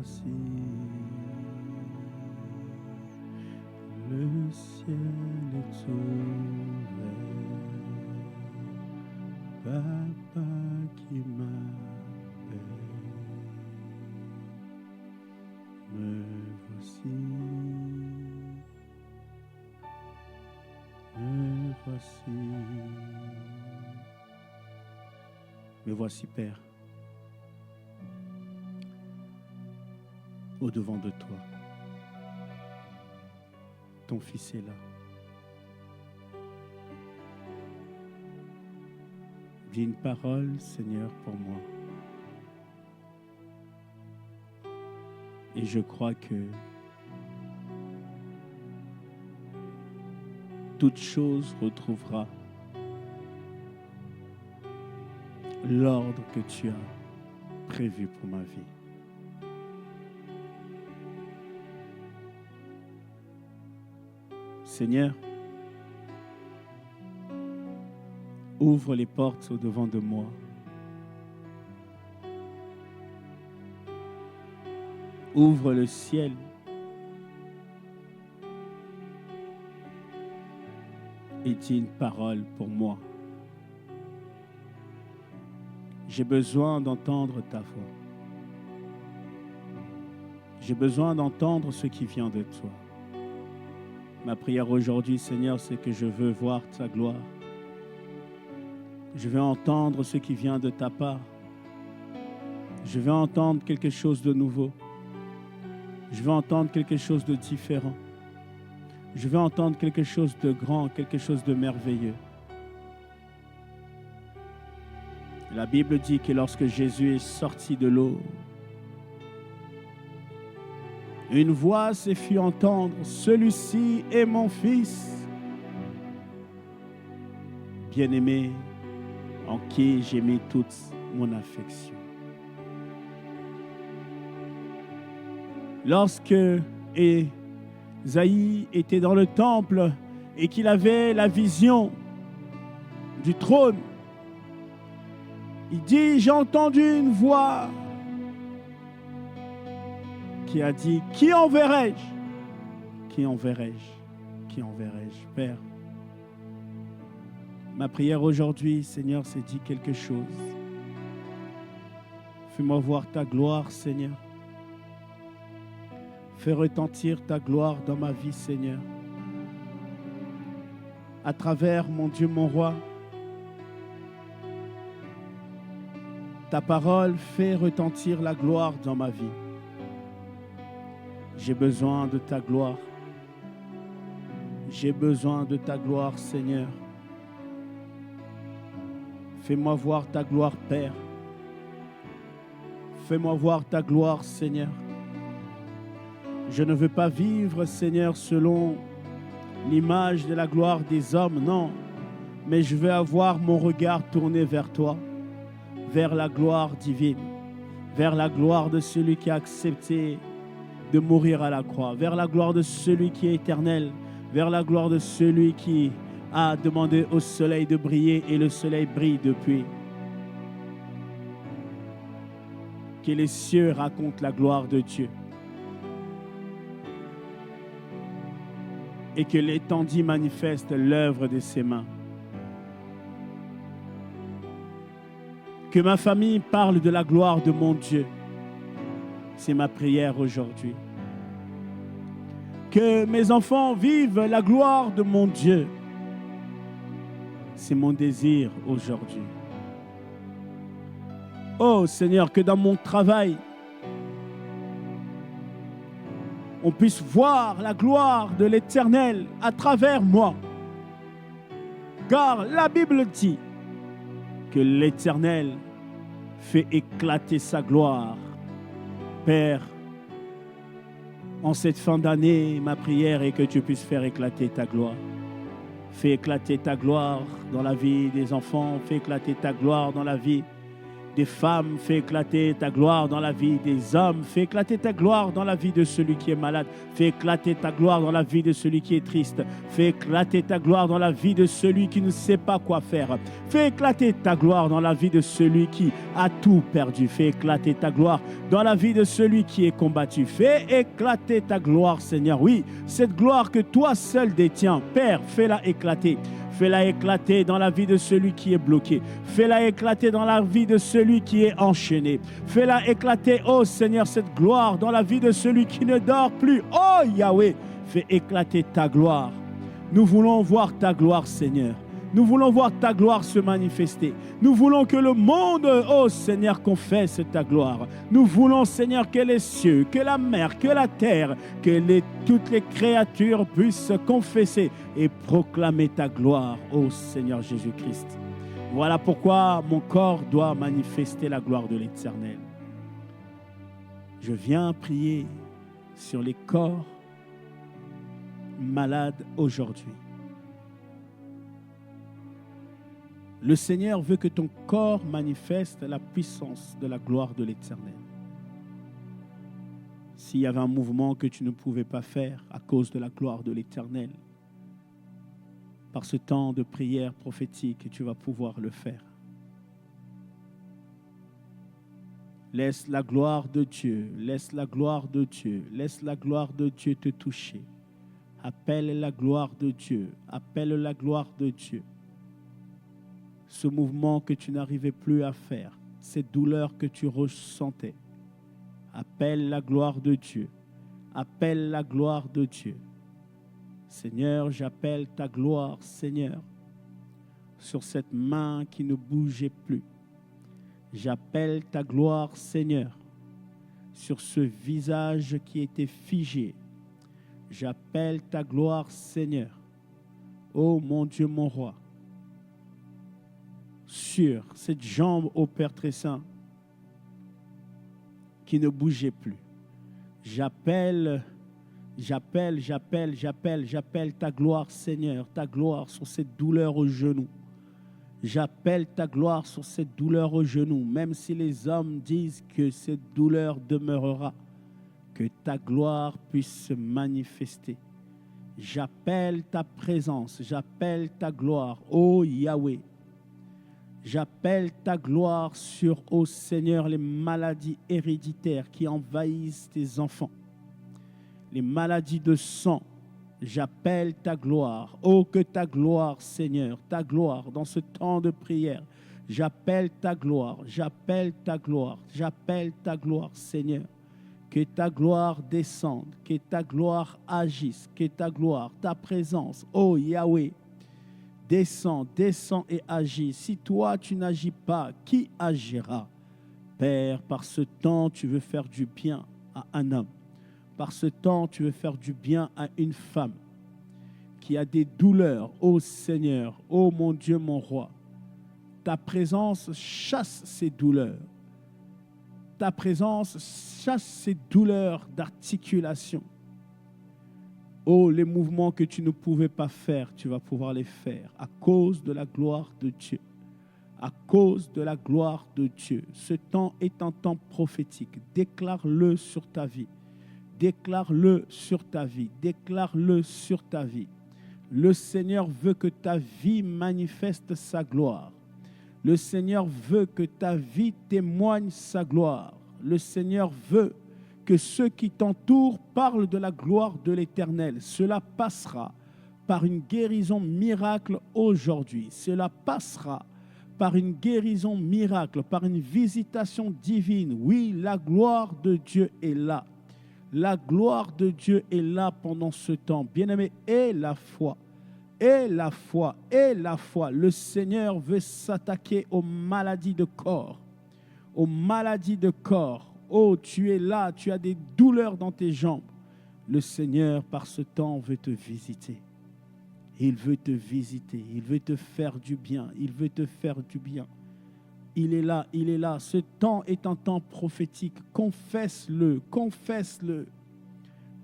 voici. Le ciel est ouvert. Papa qui m'appelle. Me voici. Me voici. Me voici, Père, au-devant de toi. Ton Fils est là. Dis une parole, Seigneur, pour moi. Et je crois que toute chose retrouvera l'ordre que tu as prévu pour ma vie. Seigneur, ouvre les portes au-devant de moi. Ouvre le ciel. Et dis une parole pour moi. J'ai besoin d'entendre ta voix. J'ai besoin d'entendre ce qui vient de toi. Ma prière aujourd'hui, Seigneur, c'est que je veux voir ta gloire. Je veux entendre ce qui vient de ta part. Je veux entendre quelque chose de nouveau. Je veux entendre quelque chose de différent. Je veux entendre quelque chose de grand, quelque chose de merveilleux. La Bible dit que lorsque Jésus est sorti de l'eau, une voix s'est fait entendre, « Celui-ci est mon Fils, bien-aimé, en qui j'ai mis toute mon affection. » Lorsque Ésaïe était dans le temple et qu'il avait la vision du trône, il dit, j'ai entendu une voix qui a dit, qui enverrai-je? Qui enverrai-je? Qui enverrai-je? Père, ma prière aujourd'hui, Seigneur, c'est dit quelque chose. Fais-moi voir ta gloire, Seigneur. Fais retentir ta gloire dans ma vie, Seigneur. À travers, mon Dieu, mon roi, ta parole fait retentir la gloire dans ma vie. J'ai besoin de ta gloire. J'ai besoin de ta gloire, Seigneur. Fais-moi voir ta gloire, Père. Fais-moi voir ta gloire, Seigneur. Je ne veux pas vivre, Seigneur, selon l'image de la gloire des hommes, non. Mais je veux avoir mon regard tourné vers toi, vers la gloire divine, vers la gloire de celui qui a accepté de mourir à la croix, vers la gloire de celui qui est éternel, vers la gloire de celui qui a demandé au soleil de briller et le soleil brille depuis. Que les cieux racontent la gloire de Dieu et que l'étendue manifeste l'œuvre de ses mains. Que ma famille parle de la gloire de mon Dieu. C'est ma prière aujourd'hui. Que mes enfants vivent la gloire de mon Dieu. C'est mon désir aujourd'hui. Oh Seigneur, que dans mon travail, on puisse voir la gloire de l'Éternel à travers moi. Car la Bible dit que l'Éternel fait éclater sa gloire. Père, en cette fin d'année, ma prière est que tu puisses faire éclater ta gloire. Fais éclater ta gloire dans la vie des enfants. Fais éclater ta gloire dans la vie des femmes, fais éclater ta gloire dans la vie des hommes, fais éclater ta gloire dans la vie de celui qui est malade, fais éclater ta gloire dans la vie de celui qui est triste, fais éclater ta gloire dans la vie de celui qui ne sait pas quoi faire, fais éclater ta gloire dans la vie de celui qui a tout perdu, fais éclater ta gloire dans la vie de celui qui est combattu, fais éclater ta gloire, Seigneur. Oui, cette gloire que toi seul détiens, Père, fais-la éclater. Fais-la éclater dans la vie de celui qui est bloqué. Fais-la éclater dans la vie de celui qui est enchaîné. Fais-la éclater, oh Seigneur, cette gloire dans la vie de celui qui ne dort plus. Oh Yahweh, fais éclater ta gloire. Nous voulons voir ta gloire, Seigneur. Nous voulons voir ta gloire se manifester. Nous voulons que le monde, oh Seigneur, confesse ta gloire. Nous voulons, Seigneur, que les cieux, que la mer, que la terre, que toutes les créatures puissent confesser et proclamer ta gloire, oh Seigneur Jésus-Christ. Voilà pourquoi mon corps doit manifester la gloire de l'Éternel. Je viens prier sur les corps malades aujourd'hui. Le Seigneur veut que ton corps manifeste la puissance de la gloire de l'Éternel. S'il y avait un mouvement que tu ne pouvais pas faire à cause de la gloire de l'Éternel, par ce temps de prière prophétique, tu vas pouvoir le faire. Laisse la gloire de Dieu, laisse la gloire de Dieu, laisse la gloire de Dieu te toucher. Appelle la gloire de Dieu, appelle la gloire de Dieu. Ce mouvement que tu n'arrivais plus à faire, cette douleur que tu ressentais, appelle la gloire de Dieu, appelle la gloire de Dieu. Seigneur, j'appelle ta gloire, Seigneur, sur cette main qui ne bougeait plus. J'appelle ta gloire, Seigneur, sur ce visage qui était figé. J'appelle ta gloire, Seigneur, ô mon Dieu, mon roi, sur cette jambe, ô Père très saint, qui ne bougeait plus. J'appelle ta gloire, Seigneur, ta gloire sur cette douleur au genou. J'appelle ta gloire sur cette douleur au genou, même si les hommes disent que cette douleur demeurera, que ta gloire puisse se manifester. J'appelle ta présence, j'appelle ta gloire, ô Yahweh. J'appelle ta gloire sur, ô Seigneur, les maladies héréditaires qui envahissent tes enfants. Les maladies de sang, j'appelle ta gloire. Oh, que ta gloire, Seigneur, ta gloire dans ce temps de prière. J'appelle ta gloire, j'appelle ta gloire, j'appelle ta gloire, Seigneur. Que ta gloire descende, que ta gloire agisse, que ta gloire, ta présence, oh Yahweh, descends et agis. Si toi, tu n'agis pas, qui agira? Père, par ce temps, tu veux faire du bien à un homme. Par ce temps, tu veux faire du bien à une femme qui a des douleurs. Ô Seigneur, ô mon Dieu, mon roi, ta présence chasse ces douleurs. Ta présence chasse ces douleurs d'articulation. Oh, les mouvements que tu ne pouvais pas faire, tu vas pouvoir les faire à cause de la gloire de Dieu. À cause de la gloire de Dieu. Ce temps est un temps prophétique. Déclare-le sur ta vie. Déclare-le sur ta vie. Déclare-le sur ta vie. Le Seigneur veut que ta vie manifeste sa gloire. Le Seigneur veut que ta vie témoigne sa gloire. Le Seigneur veut que ceux qui t'entourent parlent de la gloire de l'Éternel. Cela passera par une guérison miracle aujourd'hui. Cela passera par une guérison miracle, par une visitation divine. Oui, la gloire de Dieu est là. La gloire de Dieu est là pendant ce temps. Bien-aimé, et la foi. Et la foi, et la foi. Le Seigneur veut s'attaquer aux maladies de corps. Aux maladies de corps. Oh, tu es là, tu as des douleurs dans tes jambes. Le Seigneur, par ce temps, veut te visiter. Il veut te visiter. Il veut te faire du bien. Il veut te faire du bien. Il est là, il est là. Ce temps est un temps prophétique. Confesse-le, confesse-le.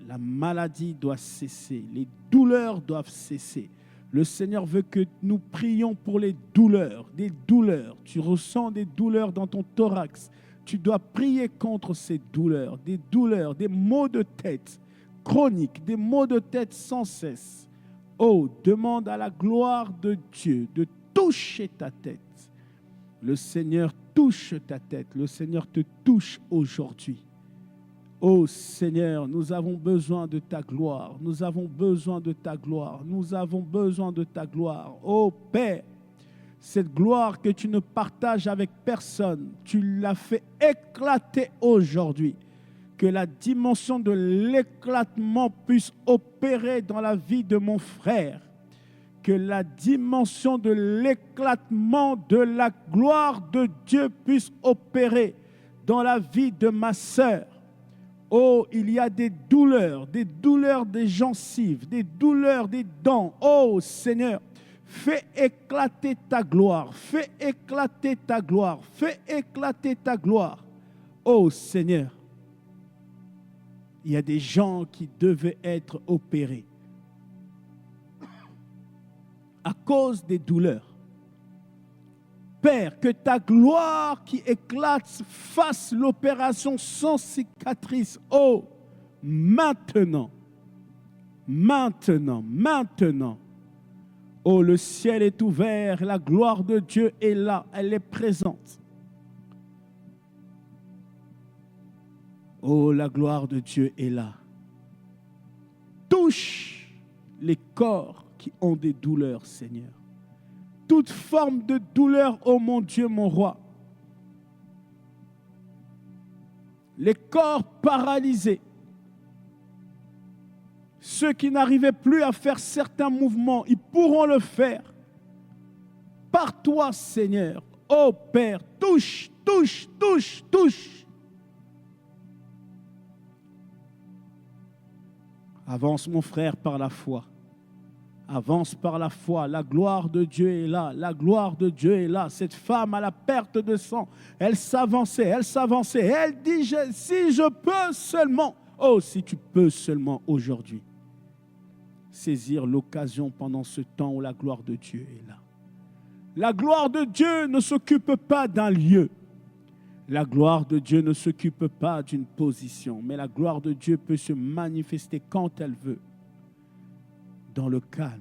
La maladie doit cesser. Les douleurs doivent cesser. Le Seigneur veut que nous prions pour les douleurs, des douleurs. Tu ressens des douleurs dans ton thorax. Tu dois prier contre ces douleurs, des maux de tête chroniques, des maux de tête sans cesse. Oh, demande à la gloire de Dieu de toucher ta tête. Le Seigneur touche ta tête. Le Seigneur te touche aujourd'hui. Oh Seigneur, nous avons besoin de ta gloire. Nous avons besoin de ta gloire. Nous avons besoin de ta gloire. Oh Père, cette gloire que tu ne partages avec personne, tu l'as fait éclater aujourd'hui. Que la dimension de l'éclatement puisse opérer dans la vie de mon frère. Que la dimension de l'éclatement de la gloire de Dieu puisse opérer dans la vie de ma sœur. Oh, il y a des douleurs des gencives, des douleurs des dents. Oh Seigneur, fais éclater ta gloire, fais éclater ta gloire, fais éclater ta gloire. Oh Seigneur, il y a des gens qui devaient être opérés à cause des douleurs. Père, que ta gloire qui éclate fasse l'opération sans cicatrice. Oh, maintenant. Oh, le ciel est ouvert, la gloire de Dieu est là, elle est présente. Oh, la gloire de Dieu est là. Touche les corps qui ont des douleurs, Seigneur. Toute forme de douleur, oh mon Dieu, mon roi. Les corps paralysés, ceux qui n'arrivaient plus à faire certains mouvements, ils pourront le faire. Par toi, Seigneur, oh Père, touche. Avance mon frère par la foi. Avance par la foi. La gloire de Dieu est là. La gloire de Dieu est là. Cette femme à la perte de sang, elle s'avançait. Elle dit, si je peux seulement. Oh, si tu peux seulement aujourd'hui. Saisir l'occasion pendant ce temps où la gloire de Dieu est là. La gloire de Dieu ne s'occupe pas d'un lieu. La gloire de Dieu ne s'occupe pas d'une position. Mais la gloire de Dieu peut se manifester quand elle veut. Dans le calme.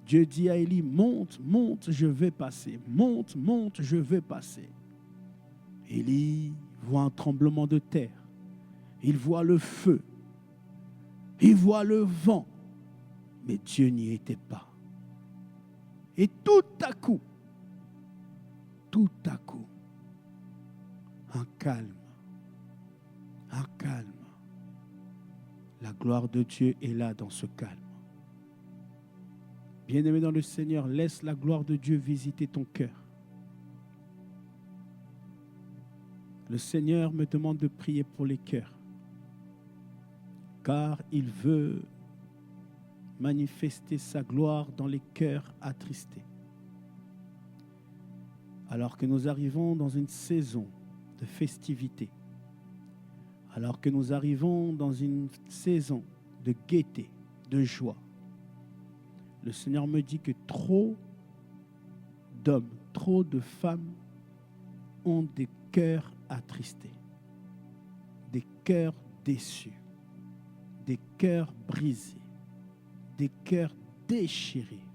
Dieu dit à Élie, monte, je vais passer. Monte, je vais passer. Élie voit un tremblement de terre. Il voit le feu. Il voit le vent. Mais Dieu n'y était pas. Et tout à coup, un calme. La gloire de Dieu est là dans ce calme. Bien-aimé dans le Seigneur, laisse la gloire de Dieu visiter ton cœur. Le Seigneur me demande de prier pour les cœurs, car il veut manifester sa gloire dans les cœurs attristés. Alors que nous arrivons dans une saison de festivité, alors que nous arrivons dans une saison de gaieté, de joie, le Seigneur me dit que trop d'hommes, trop de femmes ont des cœurs attristés, des cœurs déçus, des cœurs brisés, des cœurs déchirés,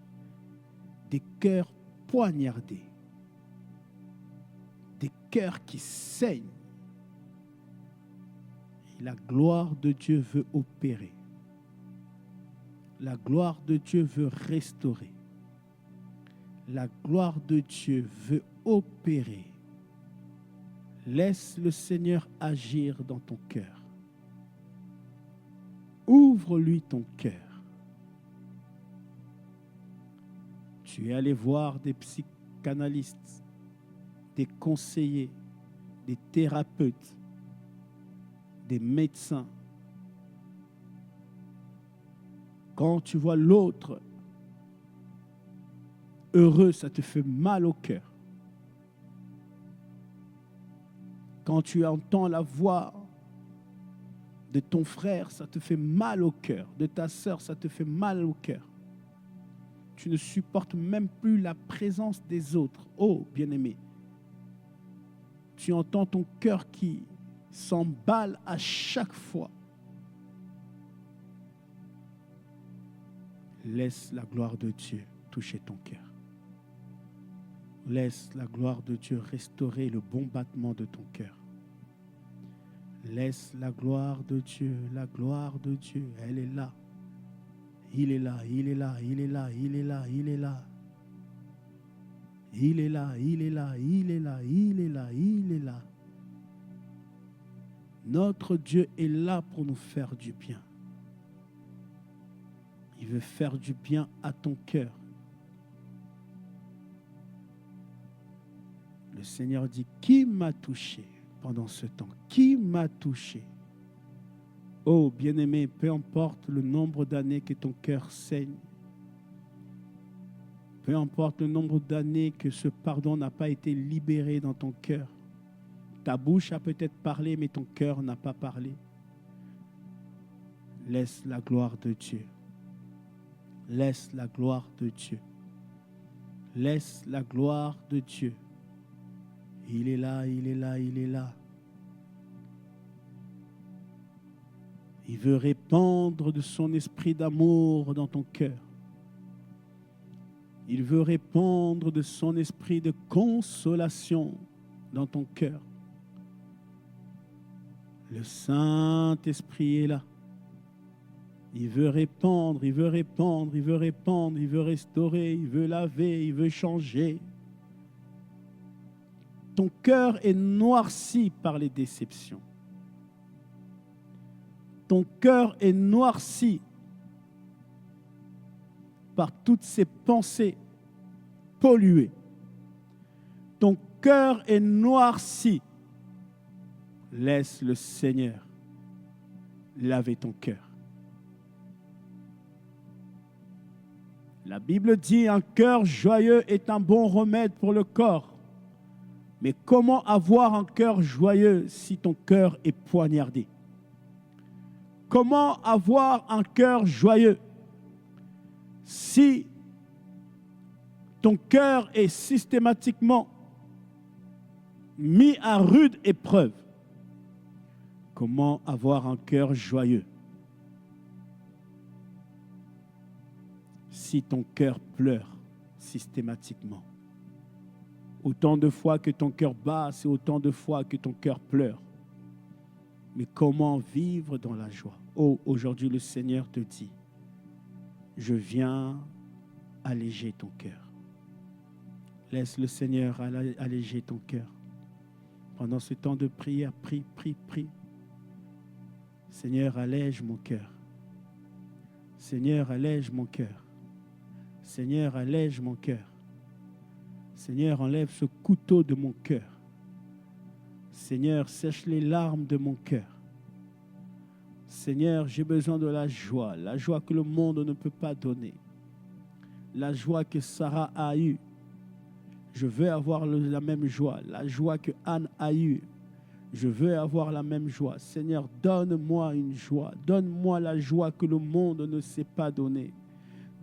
des cœurs poignardés, des cœurs qui saignent. Et la gloire de Dieu veut opérer. La gloire de Dieu veut restaurer. La gloire de Dieu veut opérer. Laisse le Seigneur agir dans ton cœur. Ouvre-lui ton cœur. Tu es allé voir des psychanalystes, des conseillers, des thérapeutes, des médecins. Quand tu vois l'autre heureux, ça te fait mal au cœur. Quand tu entends la voix De ton frère, ça te fait mal au cœur. De ta sœur, ça te fait mal au cœur. Tu ne supportes même plus la présence des autres. Oh, bien-aimé, tu entends ton cœur qui s'emballe à chaque fois. Laisse la gloire de Dieu toucher ton cœur. Laisse la gloire de Dieu restaurer le bon battement de ton cœur. Laisse la gloire de Dieu, elle est là. Il est là, il est là, il est là, il est là, il est là. Il est là, il est là, il est là, il est là, il est là. Notre Dieu est là pour nous faire du bien. Il veut faire du bien à ton cœur. Le Seigneur dit, qui m'a touché pendant ce temps? Qui m'a touché? Oh, bien-aimé, peu importe le nombre d'années que ton cœur saigne, peu importe le nombre d'années que ce pardon n'a pas été libéré dans ton cœur, ta bouche a peut-être parlé, mais ton cœur n'a pas parlé. Laisse la gloire de Dieu. Laisse la gloire de Dieu. Laisse la gloire de Dieu. Il est là, il est là, il est là. Il veut répandre de son esprit d'amour dans ton cœur. Il veut répandre de son esprit de consolation dans ton cœur. Le Saint-Esprit est là. Il veut répandre, il veut répandre, il veut répandre, il veut restaurer, il veut laver, il veut changer. Ton cœur est noirci par les déceptions. Ton cœur est noirci par toutes ces pensées polluées. Ton cœur est noirci. Laisse le Seigneur laver ton cœur. La Bible dit, un cœur joyeux est un bon remède pour le corps. Mais comment avoir un cœur joyeux si ton cœur est poignardé? Comment avoir un cœur joyeux si ton cœur est systématiquement mis à rude épreuve? Comment avoir un cœur joyeux si ton cœur pleure systématiquement? Autant de fois que ton cœur bat, c'est autant de fois que ton cœur pleure. Mais comment vivre dans la joie? Oh, aujourd'hui le Seigneur te dit, je viens alléger ton cœur. Laisse le Seigneur alléger ton cœur. Pendant ce temps de prière, prie, prie, prie. Seigneur, allège mon cœur. Seigneur, allège mon cœur. Seigneur, allège mon cœur. Seigneur, enlève ce couteau de mon cœur. Seigneur, sèche les larmes de mon cœur. Seigneur, j'ai besoin de la joie que le monde ne peut pas donner. La joie que Sarah a eue. Je veux avoir la même joie. La joie que Anne a eue. Je veux avoir la même joie. Seigneur, donne-moi une joie. Donne-moi la joie que le monde ne sait pas donner.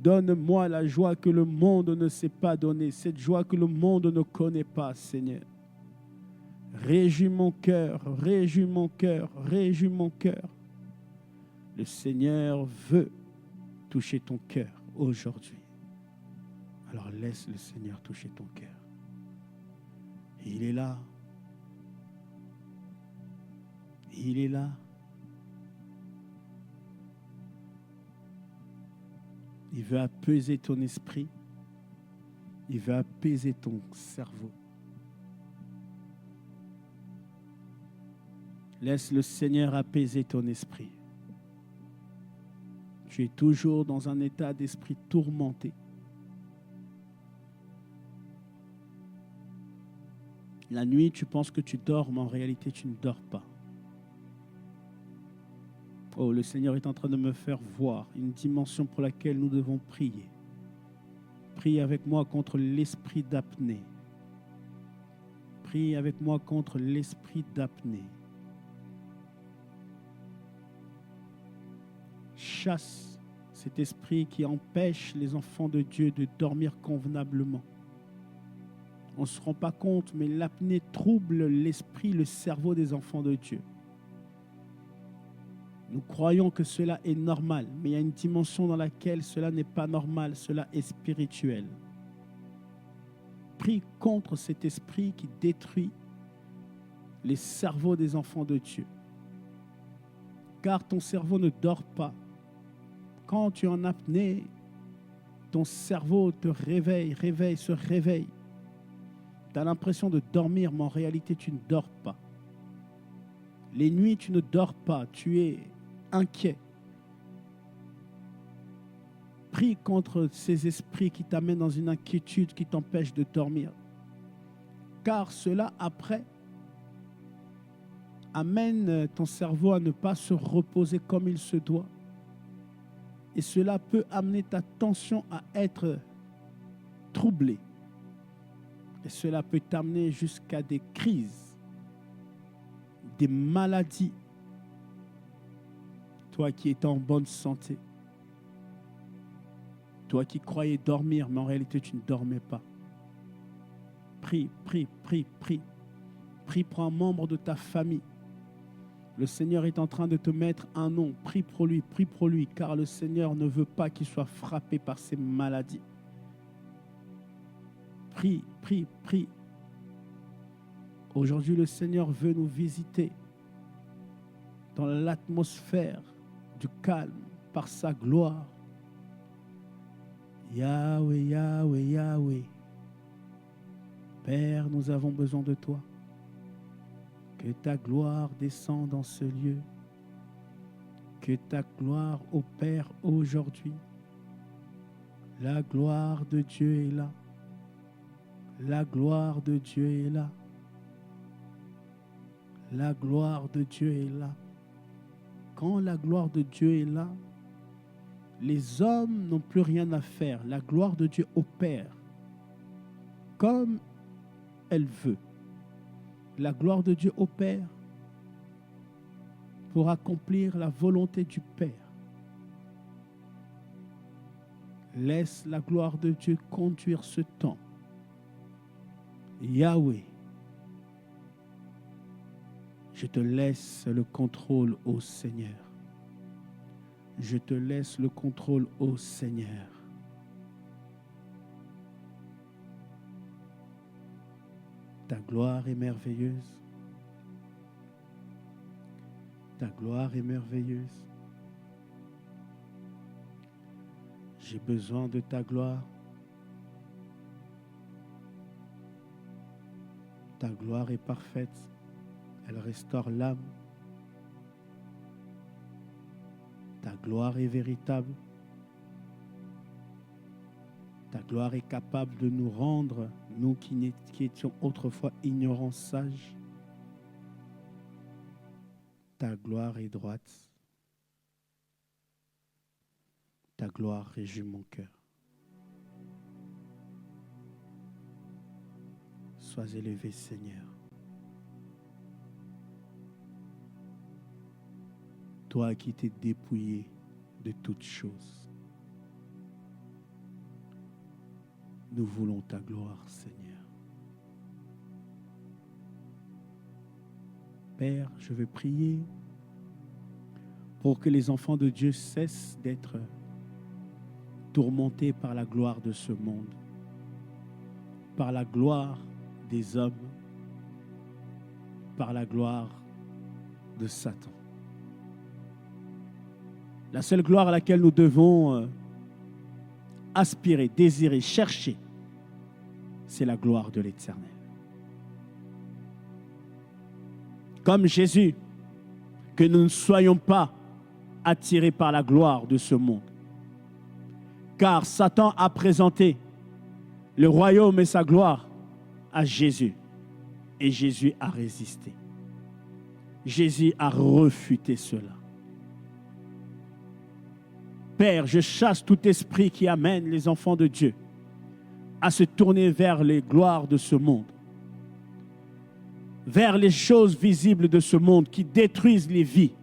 Donne-moi la joie que le monde ne sait pas donner. Cette joie que le monde ne connaît pas, Seigneur. Réjouis mon cœur, réjouis mon cœur, réjouis mon cœur. Le Seigneur veut toucher ton cœur aujourd'hui. Alors laisse le Seigneur toucher ton cœur. Il est là. Il est là. Il veut apaiser ton esprit. Il veut apaiser ton cerveau. Laisse le Seigneur apaiser ton esprit. Tu es toujours dans un état d'esprit tourmenté. La nuit, tu penses que tu dors, mais en réalité, tu ne dors pas. Oh, le Seigneur est en train de me faire voir une dimension pour laquelle nous devons prier. Prie avec moi contre l'esprit d'apnée. Prie avec moi contre l'esprit d'apnée. chasse cet esprit qui empêche les enfants de Dieu de dormir convenablement. On ne se rend pas compte, mais l'apnée trouble l'esprit, le cerveau des enfants de Dieu. Nous croyons que cela est normal, mais il y a une dimension dans laquelle cela n'est pas normal, cela est spirituel. Prie contre cet esprit qui détruit les cerveaux des enfants de Dieu. Car ton cerveau ne dort pas. Quand tu es en apnée, ton cerveau te se réveille. Tu as l'impression de dormir, mais en réalité, tu ne dors pas. Les nuits, tu ne dors pas, tu es inquiet. Prie contre ces esprits qui t'amènent dans une inquiétude qui t'empêche de dormir. Car cela, après, amène ton cerveau à ne pas se reposer comme il se doit. Et cela peut amener ta tension à être troublée. Et cela peut t'amener jusqu'à des crises, des maladies. Toi qui étais en bonne santé, toi qui croyais dormir, mais en réalité tu ne dormais pas. Prie, prie, prie, prie. Prie pour un membre de ta famille. Le Seigneur est en train de te mettre un nom. Prie pour lui, car le Seigneur ne veut pas qu'il soit frappé par ces maladies. Prie, prie, prie. Aujourd'hui, le Seigneur veut nous visiter dans l'atmosphère du calme par sa gloire. Yahweh, Yahweh, Yahweh. Père, nous avons besoin de toi. Que ta gloire descende dans ce lieu. Que ta gloire opère aujourd'hui. La gloire de Dieu est là. La gloire de Dieu est là. La gloire de Dieu est là. Quand la gloire de Dieu est là, les hommes n'ont plus rien à faire. La gloire de Dieu opère comme elle veut. La gloire de Dieu opère pour accomplir la volonté du Père. Laisse la gloire de Dieu conduire ce temps. Yahweh, je te laisse le contrôle au Seigneur. Je te laisse le contrôle au Seigneur. Ta gloire est merveilleuse. Ta gloire est merveilleuse. J'ai besoin de ta gloire. Ta gloire est parfaite. Elle restaure l'âme. Ta gloire est véritable. Ta gloire est capable de nous rendre, nous qui étions autrefois ignorants, sages. Ta gloire est droite. Ta gloire réjouit mon cœur. Sois élevé, Seigneur. Toi qui t'es dépouillé de toutes choses. Nous voulons ta gloire, Seigneur. Père, je veux prier pour que les enfants de Dieu cessent d'être tourmentés par la gloire de ce monde, par la gloire des hommes, par la gloire de Satan. La seule gloire à laquelle nous devons aspirer, désirer, chercher, c'est la gloire de l'Éternel. Comme Jésus, que nous ne soyons pas attirés par la gloire de ce monde. Car Satan a présenté le royaume et sa gloire à Jésus. Et Jésus a résisté. Jésus a refuté cela. Père, je chasse tout esprit qui amène les enfants de Dieu à se tourner vers les gloires de ce monde, vers les choses visibles de ce monde qui détruisent les vies.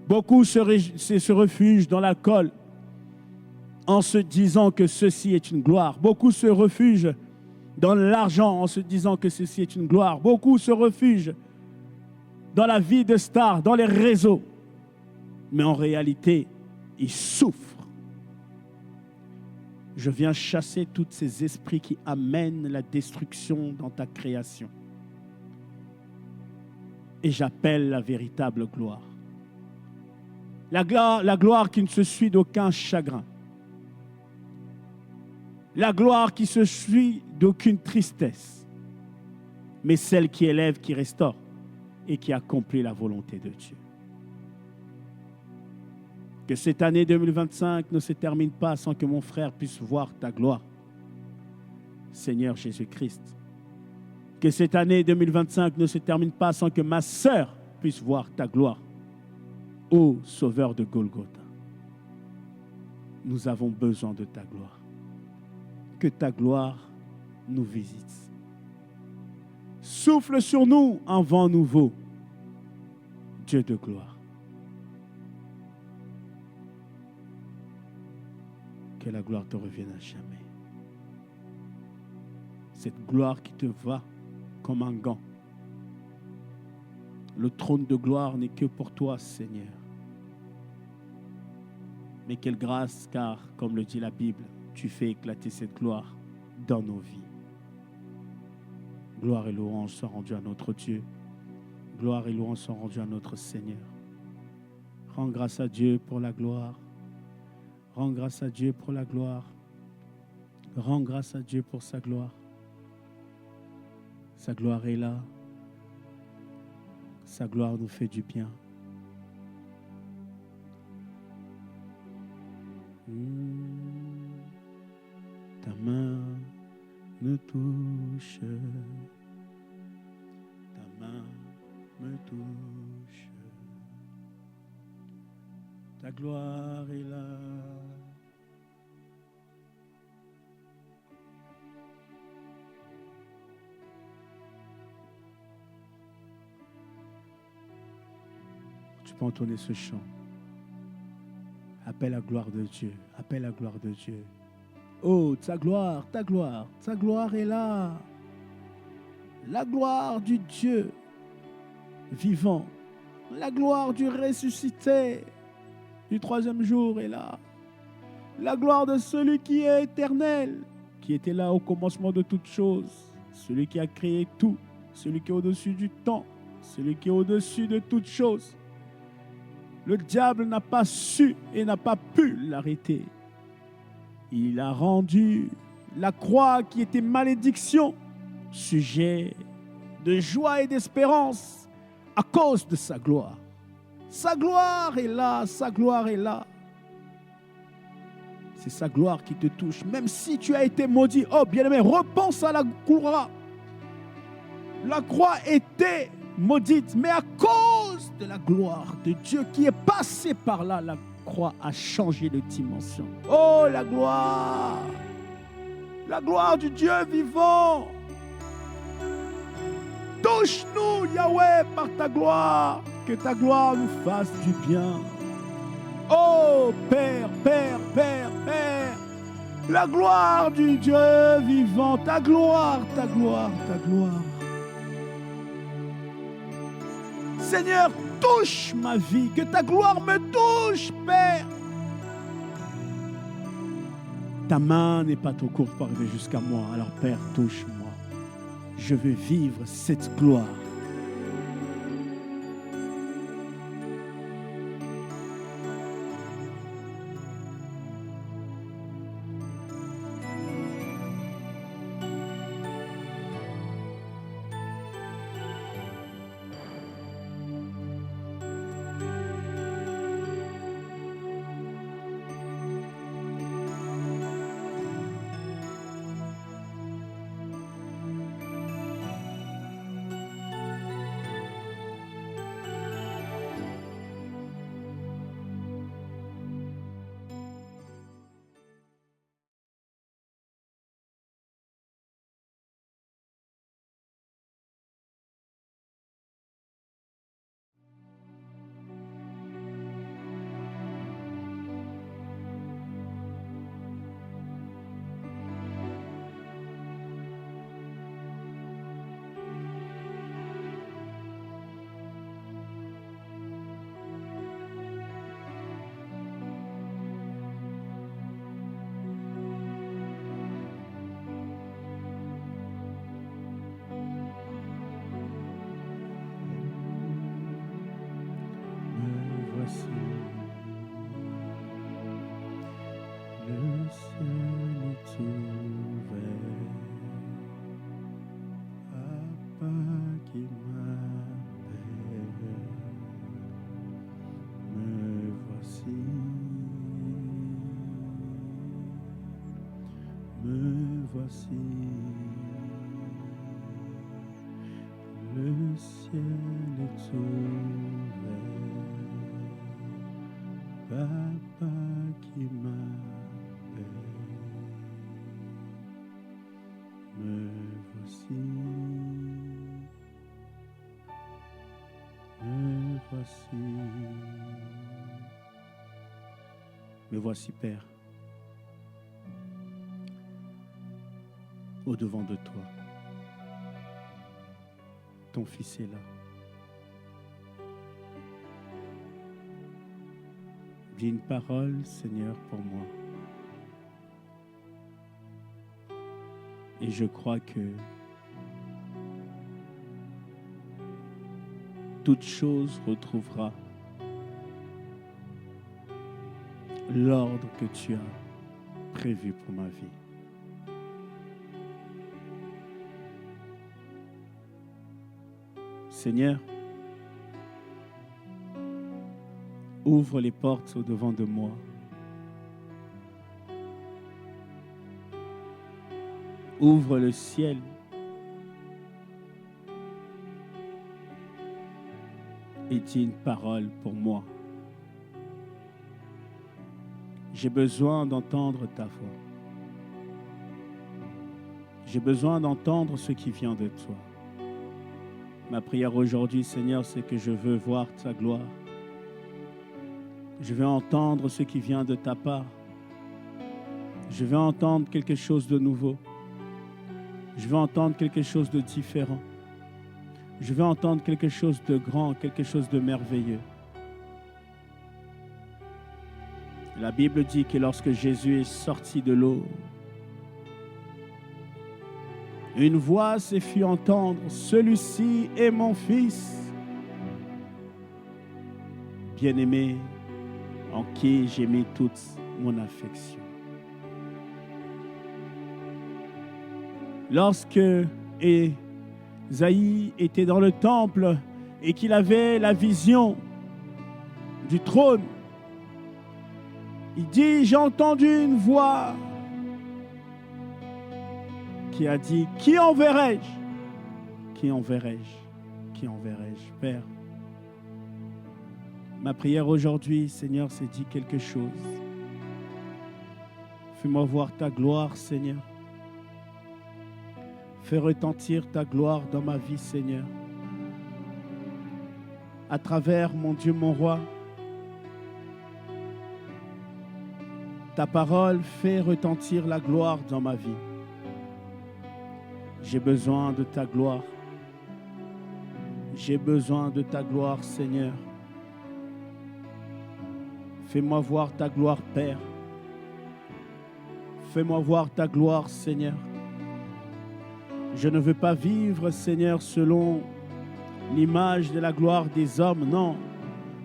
Beaucoup se réfugient dans l'alcool en se disant que ceci est une gloire. Beaucoup se réfugient dans l'argent en se disant que ceci est une gloire. Beaucoup se réfugient dans la vie de star, dans les réseaux. Mais en réalité, ils souffrent. Je viens chasser tous ces esprits qui amènent la destruction dans ta création. Et j'appelle la véritable gloire. La gloire qui ne se suit d'aucun chagrin. La gloire qui se suit d'aucune tristesse. Mais celle qui élève, qui restaure et qui accomplit la volonté de Dieu. Que cette année 2025 ne se termine pas sans que mon frère puisse voir ta gloire. Seigneur Jésus-Christ. Que cette année 2025 ne se termine pas sans que ma sœur puisse voir ta gloire. Ô Sauveur de Golgotha, nous avons besoin de ta gloire. Que ta gloire nous visite. Souffle sur nous un vent nouveau, Dieu de gloire. Que la gloire te revienne à jamais. Cette gloire qui te va comme un gant. Le trône de gloire n'est que pour toi, Seigneur. Mais quelle grâce, car, comme le dit la Bible, tu fais éclater cette gloire dans nos vies. Gloire et louange sont rendues à notre Dieu. Gloire et louange sont rendues à notre Seigneur. Rends grâce à Dieu pour la gloire. Rends grâce à Dieu pour la gloire. Rends grâce à Dieu pour sa gloire. Sa gloire est là. Sa gloire nous fait du bien. Ta main me touche. Ta main me touche. Ta gloire est là. Tu peux entonner ce chant. Appelle la gloire de Dieu. Appelle la gloire de Dieu. Oh, ta gloire est là. La gloire du Dieu vivant. La gloire du ressuscité du troisième jour est là. La gloire de celui qui est éternel, qui était là au commencement de toutes choses. Celui qui a créé tout. Celui qui est au-dessus du temps. Celui qui est au-dessus de toutes choses. Le diable n'a pas su et n'a pas pu l'arrêter. Il a rendu la croix qui était malédiction, sujet de joie et d'espérance à cause de sa gloire. Sa gloire est là, sa gloire est là. C'est sa gloire qui te touche. Même si tu as été maudit, oh bien-aimé, repense à la croix. La croix était maudite, mais à cause de la gloire de Dieu qui est passé par là, la croix a changé de dimension. Oh, la gloire du Dieu vivant. Touche-nous, Yahweh, par ta gloire, que ta gloire nous fasse du bien. Oh, Père, Père, Père, Père, la gloire du Dieu vivant, ta gloire, ta gloire, ta gloire. Seigneur, touche ma vie, que ta gloire me touche, Père. Ta main n'est pas trop courte pour arriver jusqu'à moi, alors Père, touche-moi. Je veux vivre cette gloire. ciel est ouvert. Papa qui m'appelle, me voici. Me voici. Le ciel est ouvert. Papa qui m'appelle, me voici, me voici, me voici, Père, au-devant de toi. Ton Fils est là. Dis une parole, Seigneur, pour moi. Et je crois que toute chose retrouvera l'ordre que tu as prévu pour ma vie. Seigneur, ouvre les portes au-devant de moi. Ouvre le ciel. Et dis une parole pour moi. J'ai besoin d'entendre ta voix. J'ai besoin d'entendre ce qui vient de toi. Ma prière aujourd'hui, Seigneur, c'est que je veux voir ta gloire. Je veux entendre ce qui vient de ta part. Je veux entendre quelque chose de nouveau. Je veux entendre quelque chose de différent. Je veux entendre quelque chose de grand, quelque chose de merveilleux. La Bible dit que lorsque Jésus est sorti de l'eau, une voix s'est fait entendre, « Celui-ci est mon Fils, bien-aimé, en qui j'ai mis toute mon affection. » Lorsque Ésaïe était dans le temple et qu'il avait la vision du trône, il dit, j'ai entendu une voix qui a dit, qui enverrai-je? Qui enverrai-je? Qui enverrai-je? Père, ma prière aujourd'hui, Seigneur, c'est dit quelque chose. Fais-moi voir ta gloire, Seigneur. Fais retentir ta gloire dans ma vie, Seigneur. À travers, mon Dieu, mon roi, ta parole fait retentir la gloire dans ma vie. J'ai besoin de ta gloire. J'ai besoin de ta gloire, Seigneur. Fais-moi voir ta gloire, Père. Fais-moi voir ta gloire, Seigneur. Je ne veux pas vivre, Seigneur, selon l'image de la gloire des hommes, non.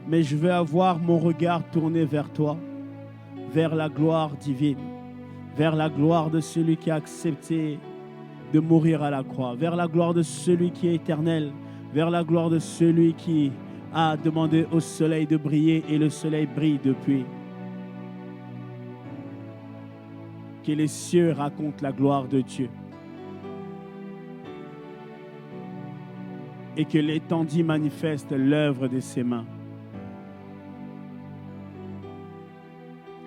Mais je veux avoir mon regard tourné vers toi, vers la gloire divine, vers la gloire de celui qui a accepté de mourir à la croix, vers la gloire de celui qui est éternel, vers la gloire de celui qui a demandé au soleil de briller et le soleil brille depuis. Que les cieux racontent la gloire de Dieu et que l'étendue manifeste l'œuvre de ses mains.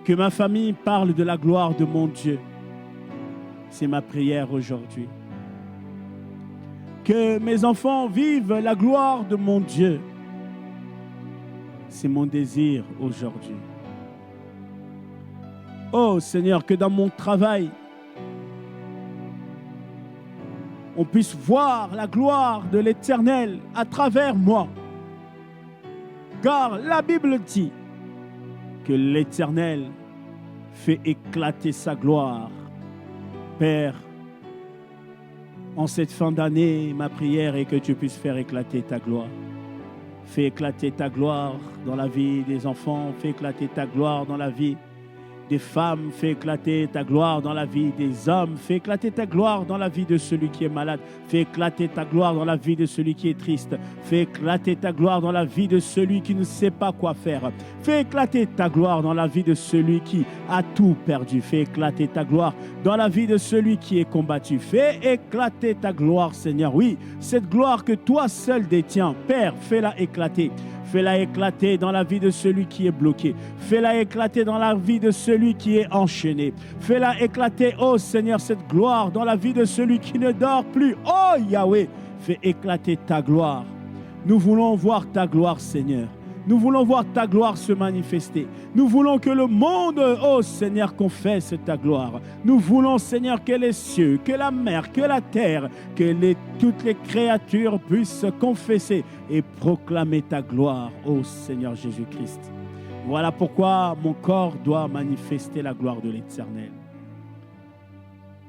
Que ma famille parle de la gloire de mon Dieu. C'est ma prière aujourd'hui. Que mes enfants vivent la gloire de mon Dieu. C'est mon désir aujourd'hui. Oh Seigneur, que dans mon travail, on puisse voir la gloire de l'Éternel à travers moi. Car la Bible dit que l'Éternel fait éclater sa gloire. Père, en cette fin d'année, ma prière est que tu puisses faire éclater ta gloire. Fais éclater ta gloire dans la vie des enfants. Fais éclater ta gloire dans la vie des femmes. Fais éclater ta gloire dans la vie des hommes. Fais éclater ta gloire dans la vie de celui qui est malade. Fais éclater ta gloire dans la vie de celui qui est triste. Fais éclater ta gloire dans la vie de celui qui ne sait pas quoi faire. Fais éclater ta gloire dans la vie de celui qui a tout perdu. Fais éclater ta gloire dans la vie de celui qui est combattu. Fais éclater ta gloire, Seigneur. Oui, cette gloire que toi seul détiens. Père, fais-la éclater. Fais-la éclater dans la vie de celui qui est bloqué. Fais-la éclater dans la vie de celui qui est enchaîné. Fais-la éclater, oh Seigneur, cette gloire dans la vie de celui qui ne dort plus. Oh Yahweh, fais éclater ta gloire. Nous voulons voir ta gloire, Seigneur. Nous voulons voir ta gloire se manifester. Nous voulons que le monde, oh Seigneur, confesse ta gloire. Nous voulons, Seigneur, que les cieux, que la mer, que la terre, que toutes les créatures puissent confesser et proclamer ta gloire, oh Seigneur Jésus-Christ. Voilà pourquoi mon corps doit manifester la gloire de l'Éternel.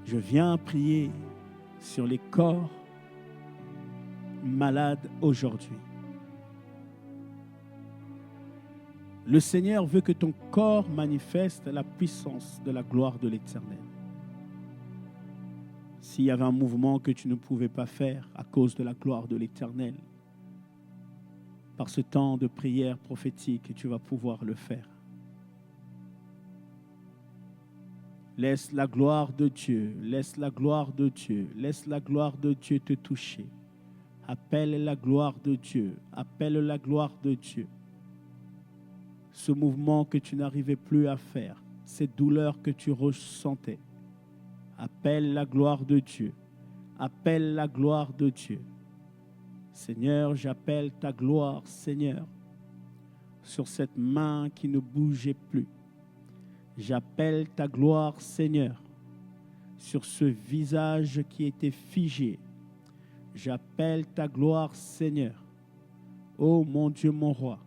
Je viens prier sur les corps malades aujourd'hui. Le Seigneur veut que ton corps manifeste la puissance de la gloire de l'Éternel. S'il y avait un mouvement que tu ne pouvais pas faire à cause de la gloire de l'Éternel, par ce temps de prière prophétique, tu vas pouvoir le faire. Laisse la gloire de Dieu, laisse la gloire de Dieu, laisse la gloire de Dieu te toucher. Appelle la gloire de Dieu, appelle la gloire de Dieu. Ce mouvement que tu n'arrivais plus à faire, ces douleurs que tu ressentais. Appelle la gloire de Dieu. Appelle la gloire de Dieu. Seigneur, j'appelle ta gloire, Seigneur, sur cette main qui ne bougeait plus. J'appelle ta gloire, Seigneur, sur ce visage qui était figé. J'appelle ta gloire, Seigneur. Ô mon Dieu, mon roi,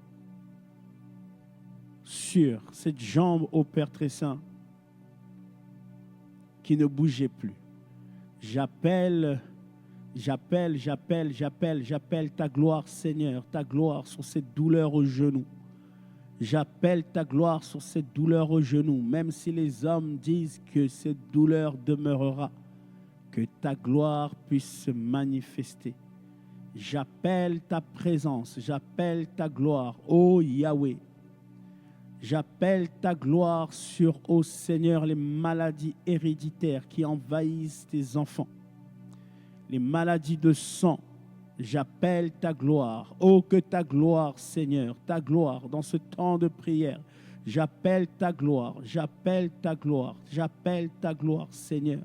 sur cette jambe, ô Père très saint, qui ne bougeait plus. J'appelle ta gloire, Seigneur, ta gloire sur cette douleur au genou. J'appelle ta gloire sur cette douleur au genou, même si les hommes disent que cette douleur demeurera, que ta gloire puisse se manifester. J'appelle ta présence, j'appelle ta gloire, ô Yahweh. J'appelle ta gloire sur, ô Seigneur, les maladies héréditaires qui envahissent tes enfants. Les maladies de sang, j'appelle ta gloire. Oh, que ta gloire, Seigneur, ta gloire dans ce temps de prière. J'appelle ta gloire, j'appelle ta gloire, j'appelle ta gloire, Seigneur.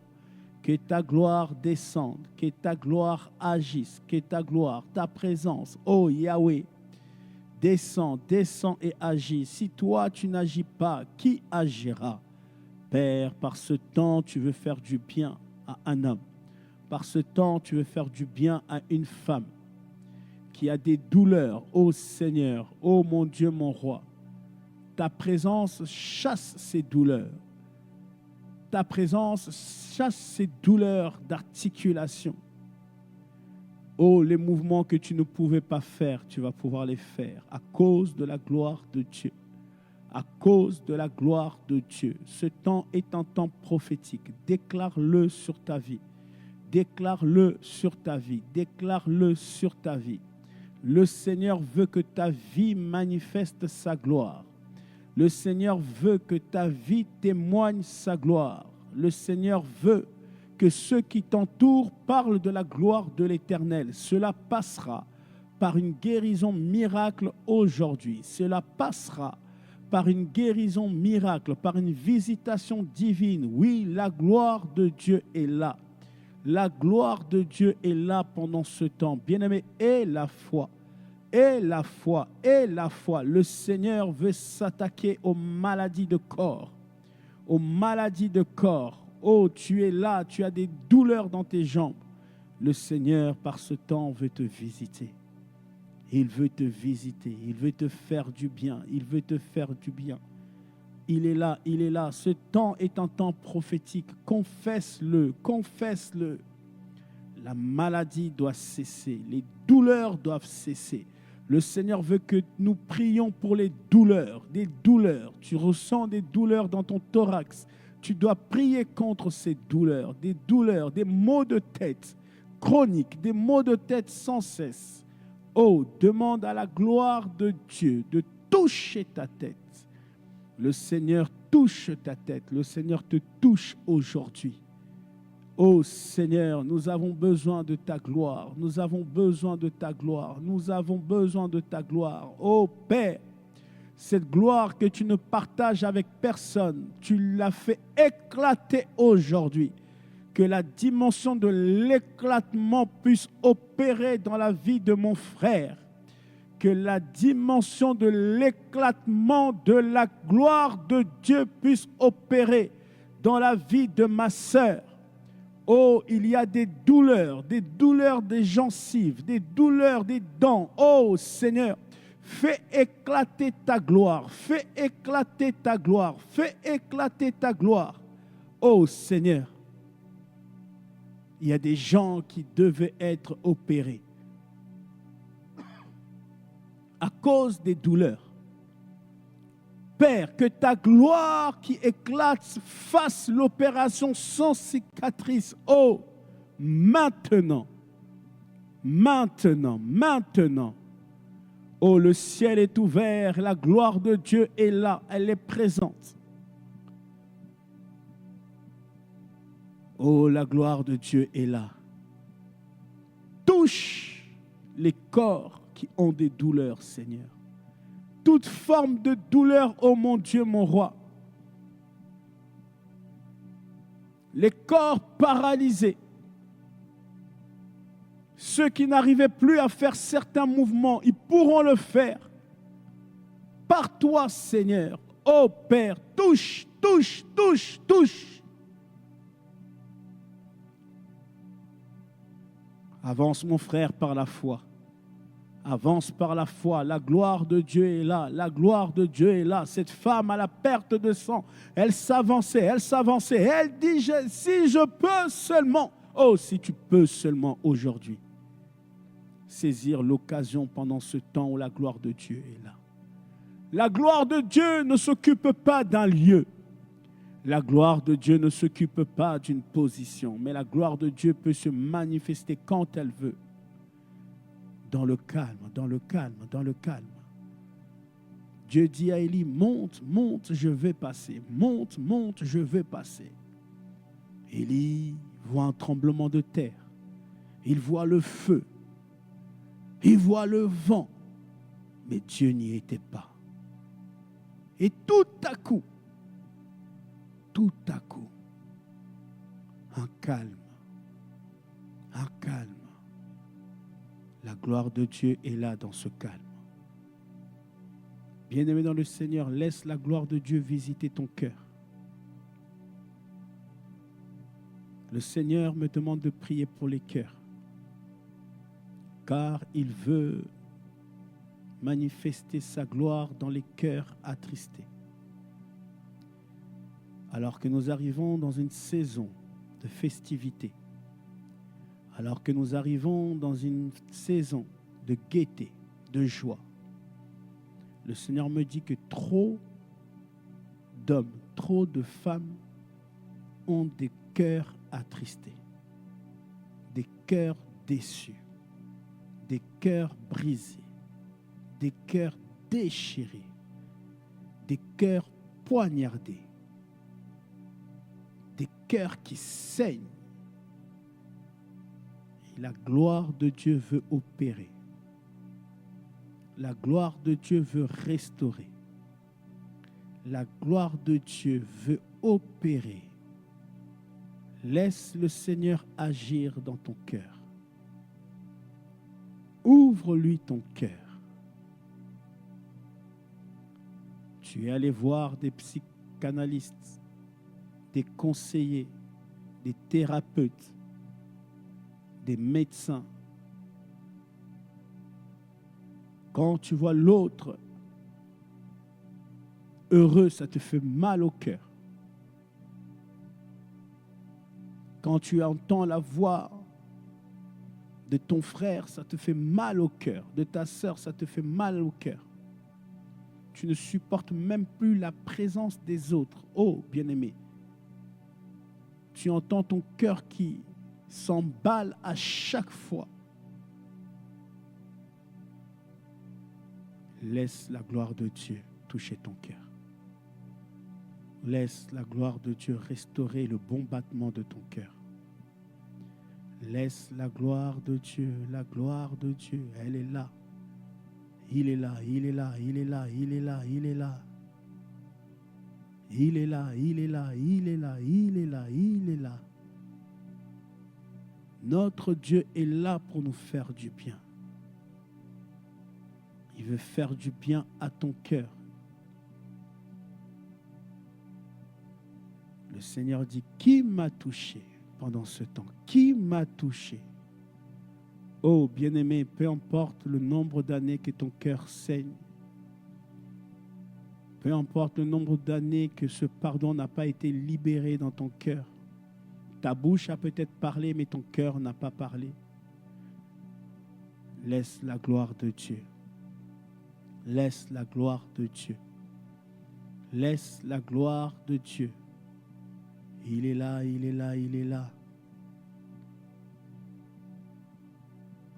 Que ta gloire descende, que ta gloire agisse, que ta gloire, ta présence, oh Yahweh, descends, descends et agis. Si toi, tu n'agis pas, qui agira? Père, par ce temps, tu veux faire du bien à un homme. Par ce temps, tu veux faire du bien à une femme qui a des douleurs. Ô Seigneur, ô mon Dieu, mon roi, ta présence chasse ces douleurs. Ta présence chasse ces douleurs d'articulation. Oh, les mouvements que tu ne pouvais pas faire, tu vas pouvoir les faire à cause de la gloire de Dieu. À cause de la gloire de Dieu. Ce temps est un temps prophétique. Déclare-le sur ta vie. Déclare-le sur ta vie. Déclare-le sur ta vie. Le Seigneur veut que ta vie manifeste sa gloire. Le Seigneur veut que ta vie témoigne sa gloire. Le Seigneur veut que ceux qui t'entourent parlent de la gloire de l'Éternel. Cela passera par une guérison miracle aujourd'hui. Cela passera par une guérison miracle, par une visitation divine. Oui, la gloire de Dieu est là. La gloire de Dieu est là pendant ce temps. Bien-aimé, et la foi, et la foi, et la foi. Le Seigneur veut s'attaquer aux maladies de corps. Aux maladies de corps. Oh, tu es là, tu as des douleurs dans tes jambes. Le Seigneur, par ce temps, veut te visiter. Il veut te visiter. Il veut te faire du bien. Il veut te faire du bien. Il est là, il est là. Ce temps est un temps prophétique. Confesse-le, confesse-le. La maladie doit cesser. Les douleurs doivent cesser. Le Seigneur veut que nous prions pour les douleurs, des douleurs. Tu ressens des douleurs dans ton thorax. Tu dois prier contre ces douleurs, des maux de tête chroniques, des maux de tête sans cesse. Oh, demande à la gloire de Dieu de toucher ta tête. Le Seigneur touche ta tête. Le Seigneur te touche aujourd'hui. Oh Seigneur, nous avons besoin de ta gloire. Nous avons besoin de ta gloire. Nous avons besoin de ta gloire. Oh Père, cette gloire que tu ne partages avec personne, tu l'as fait éclater aujourd'hui. Que la dimension de l'éclatement puisse opérer dans la vie de mon frère. Que la dimension de l'éclatement de la gloire de Dieu puisse opérer dans la vie de ma sœur. Oh, il y a des douleurs des gencives, des douleurs des dents. Oh Seigneur, fais éclater ta gloire, fais éclater ta gloire, fais éclater ta gloire. Oh Seigneur, il y a des gens qui devaient être opérés à cause des douleurs. Père, que ta gloire qui éclate fasse l'opération sans cicatrice. Oh, maintenant. Oh, le ciel est ouvert, la gloire de Dieu est là, elle est présente. Oh, la gloire de Dieu est là. Touche les corps qui ont des douleurs, Seigneur. Toute forme de douleur, oh mon Dieu, mon roi. Les corps paralysés, ceux qui n'arrivaient plus à faire certains mouvements, ils pourront le faire. Par toi, Seigneur, oh Père, touche. Avance mon frère par la foi. Avance par la foi. La gloire de Dieu est là. La gloire de Dieu est là. Cette femme à la perte de sang, elle s'avançait. Elle dit, si je peux seulement. Oh, si tu peux seulement aujourd'hui. Saisir l'occasion pendant ce temps où la gloire de Dieu est là. La gloire de Dieu ne s'occupe pas d'un lieu. La gloire de Dieu ne s'occupe pas d'une position. Mais la gloire de Dieu peut se manifester quand elle veut. Dans le calme. Dieu dit à Élie, monte, je vais passer. Monte, je vais passer. Élie voit un tremblement de terre. Il voit le feu. Il voit le vent. Mais Dieu n'y était pas. Et tout à coup, un calme. La gloire de Dieu est là dans ce calme. Bien-aimé dans le Seigneur, laisse la gloire de Dieu visiter ton cœur. Le Seigneur me demande de prier pour les cœurs, car il veut manifester sa gloire dans les cœurs attristés. Alors que nous arrivons dans une saison de festivité, alors que nous arrivons dans une saison de gaieté, de joie, le Seigneur me dit que trop d'hommes, trop de femmes ont des cœurs attristés, des cœurs déçus, des cœurs brisés, des cœurs déchirés, des cœurs poignardés, des cœurs qui saignent. Et la gloire de Dieu veut opérer. La gloire de Dieu veut restaurer. La gloire de Dieu veut opérer. Laisse le Seigneur agir dans ton cœur. Ouvre-lui ton cœur. Tu es allé voir des psychanalystes, des conseillers, des thérapeutes, des médecins. Quand tu vois l'autre heureux, ça te fait mal au cœur. Quand tu entends la voix de ton frère, ça te fait mal au cœur. De ta sœur, ça te fait mal au cœur. Tu ne supportes même plus la présence des autres. Oh, bien-aimé, tu entends ton cœur qui s'emballe à chaque fois. Laisse la gloire de Dieu toucher ton cœur. Laisse la gloire de Dieu restaurer le bon battement de ton cœur. Laisse la gloire de Dieu, elle est là. Il est là, il est là, il est là, il est là, il est là. Il est là, il est là, il est là, il est là, il est là. Notre Dieu est là pour nous faire du bien. Il veut faire du bien à ton cœur. Le Seigneur dit, qui m'a touché pendant ce temps? Qui m'a touché? Oh, bien-aimé, peu importe le nombre d'années que ton cœur saigne, peu importe le nombre d'années que ce pardon n'a pas été libéré dans ton cœur, ta bouche a peut-être parlé, mais ton cœur n'a pas parlé. Laisse la gloire de Dieu. Laisse la gloire de Dieu. Laisse la gloire de Dieu. Il est là, il est là, il est là.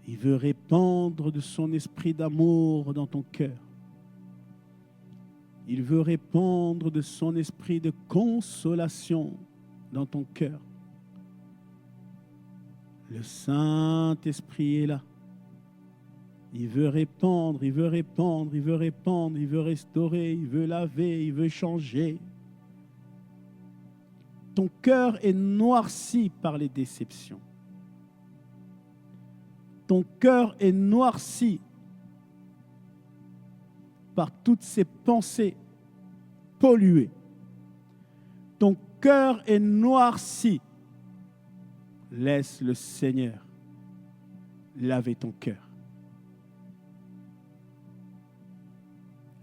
Il veut répandre de son esprit d'amour dans ton cœur. Il veut répandre de son esprit de consolation dans ton cœur. Le Saint-Esprit est là. Il veut répandre, il veut répandre, il veut répandre, il veut restaurer, il veut laver, il veut changer. Ton cœur est noirci par les déceptions. Ton cœur est noirci par toutes ces pensées polluées. Ton cœur est noirci. Laisse le Seigneur laver ton cœur.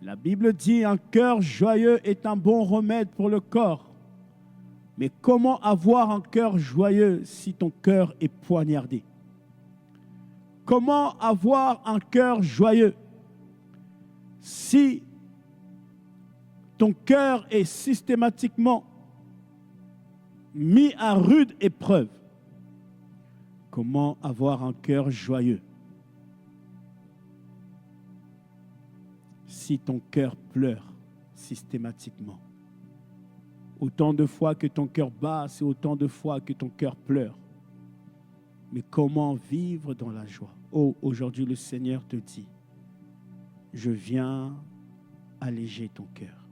La Bible dit, un cœur joyeux est un bon remède pour le corps. Mais comment avoir un cœur joyeux si ton cœur est poignardé? Comment avoir un cœur joyeux si ton cœur est systématiquement mis à rude épreuve? Comment avoir un cœur joyeux si ton cœur pleure systématiquement? Autant de fois que ton cœur bat, c'est autant de fois que ton cœur pleure. Mais comment vivre dans la joie? Oh, aujourd'hui le Seigneur te dit, je viens alléger ton cœur.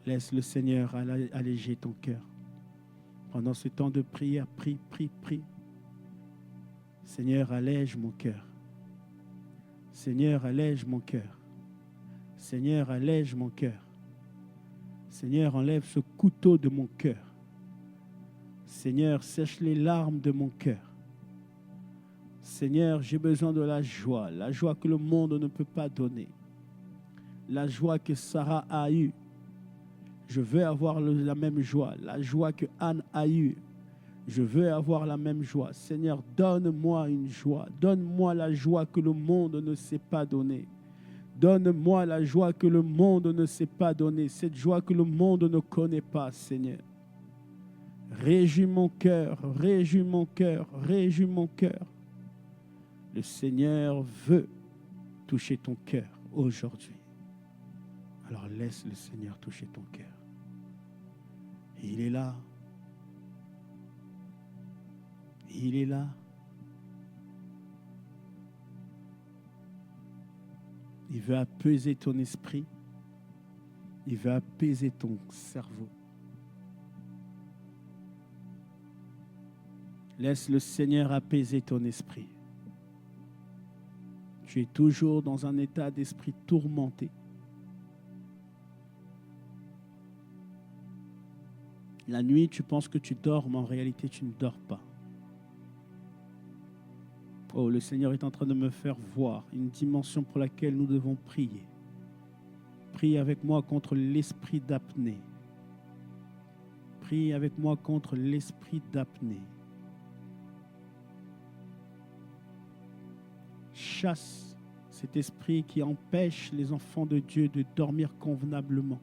Laisse le Seigneur alléger ton cœur. Pendant ce temps de prière, prie, prie, prie. Seigneur, allège mon cœur. Seigneur, allège mon cœur. Seigneur, allège mon cœur. Seigneur, enlève ce couteau de mon cœur. Seigneur, sèche les larmes de mon cœur. Seigneur, j'ai besoin de la joie que le monde ne peut pas donner. La joie que Sarah a eue. Je veux avoir la même joie, la joie que Anne a eue. Je veux avoir la même joie. Seigneur, donne-moi une joie. Donne-moi la joie que le monde ne sait pas donner. Donne-moi la joie que le monde ne sait pas donner. Cette joie que le monde ne connaît pas, Seigneur. Réjouis mon cœur, réjouis mon cœur, réjouis mon cœur. Le Seigneur veut toucher ton cœur aujourd'hui. Alors laisse le Seigneur toucher ton cœur. Il est là. Il est là. Il veut apaiser ton esprit. Il veut apaiser ton cerveau. Laisse le Seigneur apaiser ton esprit. Tu es toujours dans un état d'esprit tourmenté. La nuit, tu penses que tu dors, mais en réalité, tu ne dors pas. Oh, le Seigneur est en train de me faire voir une dimension pour laquelle nous devons prier. Prie avec moi contre l'esprit d'apnée. Prie avec moi contre l'esprit d'apnée. chasse cet esprit qui empêche les enfants de Dieu de dormir convenablement.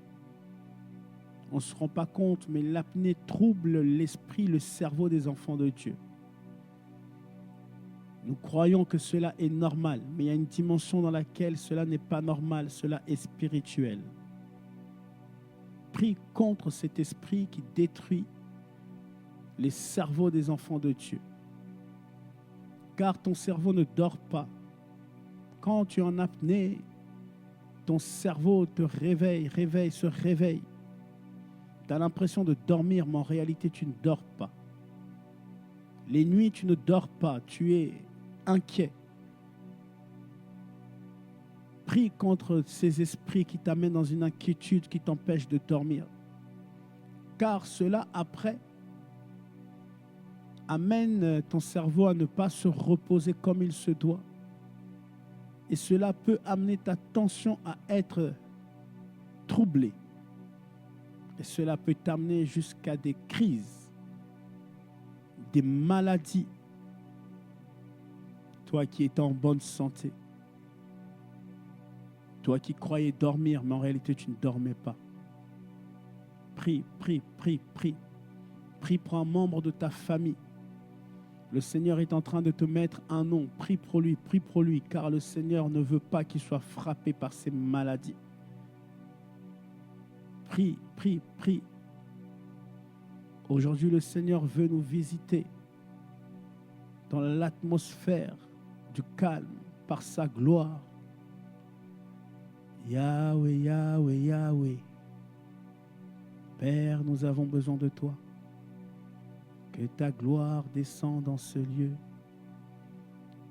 On ne se rend pas compte, mais l'apnée trouble l'esprit, le cerveau des enfants de Dieu. Nous croyons que cela est normal, mais il y a une dimension dans laquelle cela n'est pas normal, cela est spirituel. Prie contre cet esprit qui détruit les cerveaux des enfants de Dieu. Car ton cerveau ne dort pas. Quand tu es en apnée, ton cerveau te se réveille. Tu as l'impression de dormir, mais en réalité, tu ne dors pas. Les nuits, tu ne dors pas, tu es inquiet. Prie contre ces esprits qui t'amènent dans une inquiétude qui t'empêche de dormir. Car cela, après, amène ton cerveau à ne pas se reposer comme il se doit. Et cela peut amener ta tension à être troublée. Et cela peut t'amener jusqu'à des crises, des maladies. Toi qui étais en bonne santé, toi qui croyais dormir, mais en réalité tu ne dormais pas. Prie, prie, prie, prie. Prie pour un membre de ta famille. Le Seigneur est en train de te mettre un nom. Prie pour lui, car le Seigneur ne veut pas qu'il soit frappé par ces maladies. Prie, prie, prie. Aujourd'hui, le Seigneur veut nous visiter dans l'atmosphère du calme par sa gloire. Yahweh, Yahweh, Yahweh. Père, nous avons besoin de toi. Que ta gloire descende dans ce lieu.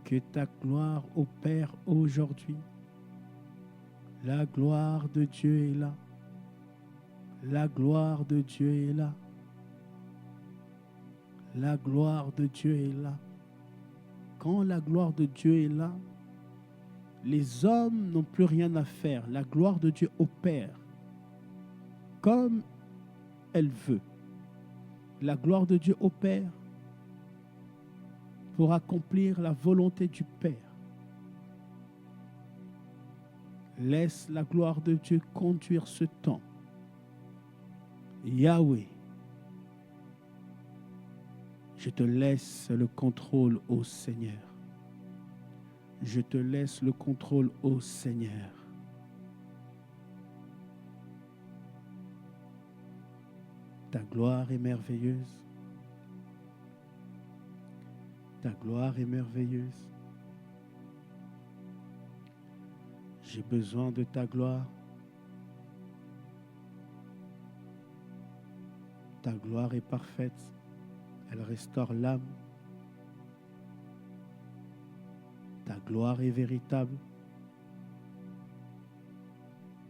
Que ta gloire opère aujourd'hui. La gloire de Dieu est là. La gloire de Dieu est là. La gloire de Dieu est là. Quand la gloire de Dieu est là, les hommes n'ont plus rien à faire. La gloire de Dieu opère comme elle veut. La gloire de Dieu opère pour accomplir la volonté du Père. Laisse la gloire de Dieu conduire ce temps. Yahweh, je te laisse le contrôle, ô Seigneur. Je te laisse le contrôle, ô Seigneur. Ta gloire est merveilleuse. Ta gloire est merveilleuse. J'ai besoin de ta gloire. Ta gloire est parfaite. Elle restaure l'âme. Ta gloire est véritable.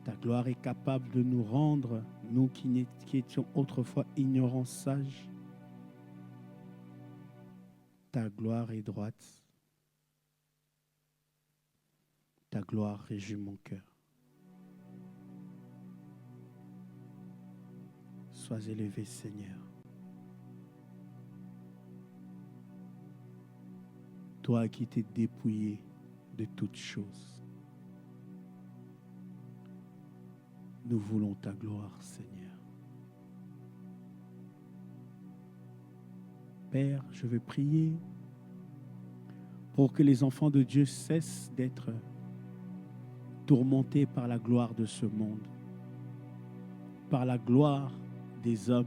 Ta gloire est capable de nous rendre, nous qui étions autrefois ignorants, sages. Ta gloire est droite. Ta gloire réjouit mon cœur. Sois élevé, Seigneur. Toi qui t'es dépouillé de toutes choses. Nous voulons ta gloire, Seigneur. Père, je veux prier pour que les enfants de Dieu cessent d'être tourmentés par la gloire de ce monde, par la gloire des hommes,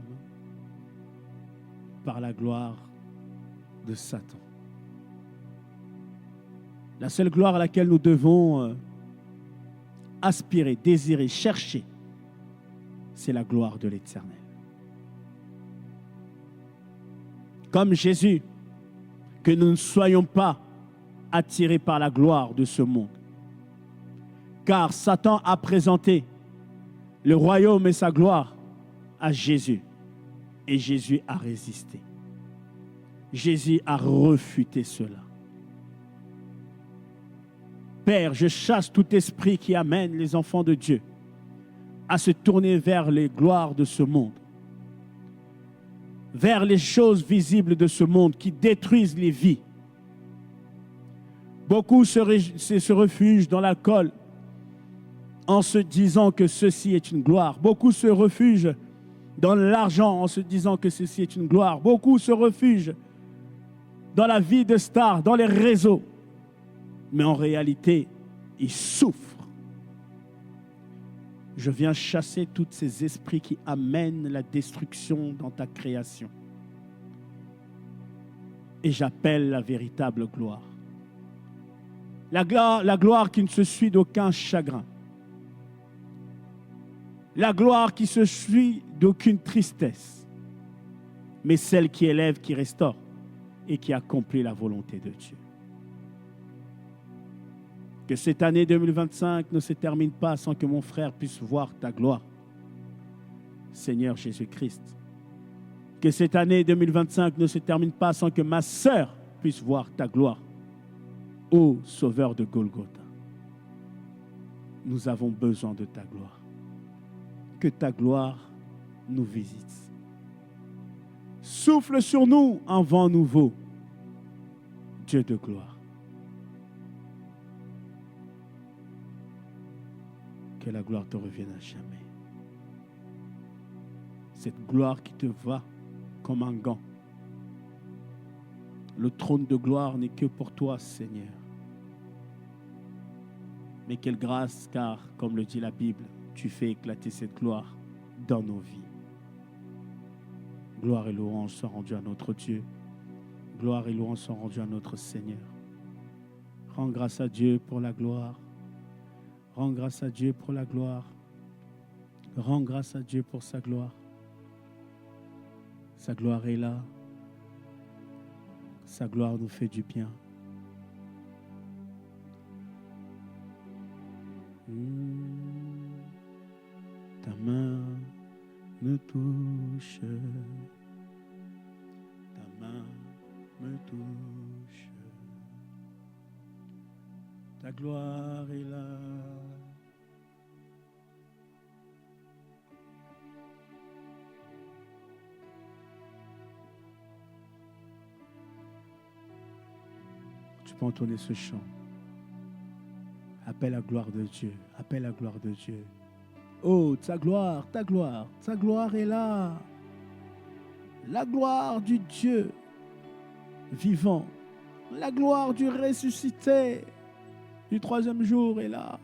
par la gloire de Satan. La seule gloire à laquelle nous devons aspirer, désirer, chercher, c'est la gloire de l'Éternel. Comme Jésus, que nous ne soyons pas attirés par la gloire de ce monde. Car Satan a présenté le royaume et sa gloire à Jésus. Et Jésus a résisté. Jésus a refuté cela. Père, je chasse tout esprit qui amène les enfants de Dieu à se tourner vers les gloires de ce monde, vers les choses visibles de ce monde qui détruisent les vies. Beaucoup se réfugient dans l'alcool en se disant que ceci est une gloire. Beaucoup se réfugient dans l'argent en se disant que ceci est une gloire. Beaucoup se réfugient dans la vie de star, dans les réseaux. Mais en réalité, ils souffrent. Je viens chasser tous ces esprits qui amènent la destruction dans ta création. Et j'appelle la véritable gloire. La gloire qui ne se suit d'aucun chagrin. La gloire qui se suit d'aucune tristesse. Mais celle qui élève, qui restaure et qui accomplit la volonté de Dieu. Que cette année 2025 ne se termine pas sans que mon frère puisse voir ta gloire. Seigneur Jésus-Christ. Que cette année 2025 ne se termine pas sans que ma sœur puisse voir ta gloire. Ô Sauveur de Golgotha, nous avons besoin de ta gloire. Que ta gloire nous visite. Souffle sur nous un vent nouveau, Dieu de gloire. Que la gloire te revienne à jamais. Cette gloire qui te va comme un gant. Le trône de gloire n'est que pour toi, Seigneur. Mais quelle grâce, car, comme le dit la Bible, tu fais éclater cette gloire dans nos vies. Gloire et louange soient rendues à notre Dieu. Gloire et louange soient rendues à notre Seigneur. Rends grâce à Dieu pour la gloire. Rends grâce à Dieu pour la gloire. Rends grâce à Dieu pour sa gloire. Sa gloire est là. Sa gloire nous fait du bien. Ta main me touche. Ta main me touche. Ta gloire est là. Tu peux entonner ce chant. Appelle la gloire de Dieu. Appelle la gloire de Dieu. Oh, ta gloire est là. La gloire du Dieu vivant. La gloire du ressuscité du troisième jour est là.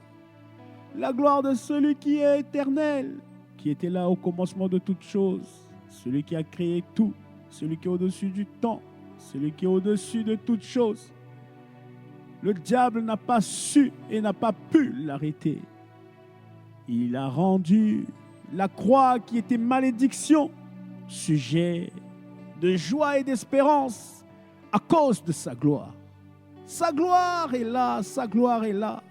La gloire de celui qui est éternel, qui était là au commencement de toutes choses. Celui qui a créé tout. Celui qui est au-dessus du temps. Celui qui est au-dessus de toutes choses. Le diable n'a pas su et n'a pas pu l'arrêter. Il a rendu la croix qui était malédiction, sujet de joie et d'espérance à cause de sa gloire. Sa gloire est là, sa gloire est là.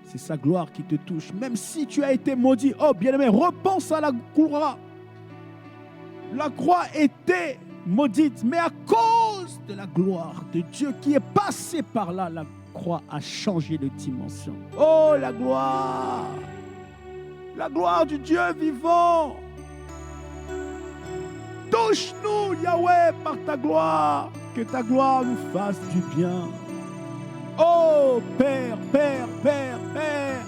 C'est sa gloire qui te touche. Même si tu as été maudit, oh bien-aimé, repense à la croix. La croix était maudite, mais à cause de la gloire de Dieu qui est passée par là, la croix a changé de dimension. Oh, la gloire du Dieu vivant. Touche-nous, Yahweh, par ta gloire, que ta gloire nous fasse du bien. Oh, Père, Père, Père, Père,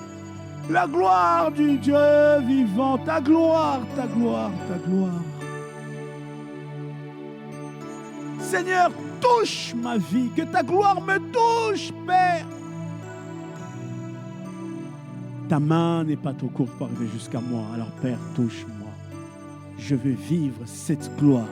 la gloire du Dieu vivant, ta gloire, ta gloire, ta gloire. Seigneur, touche ma vie, que ta gloire me touche, Père. Ta main n'est pas trop courte pour arriver jusqu'à moi, alors Père, touche-moi. Je veux vivre cette gloire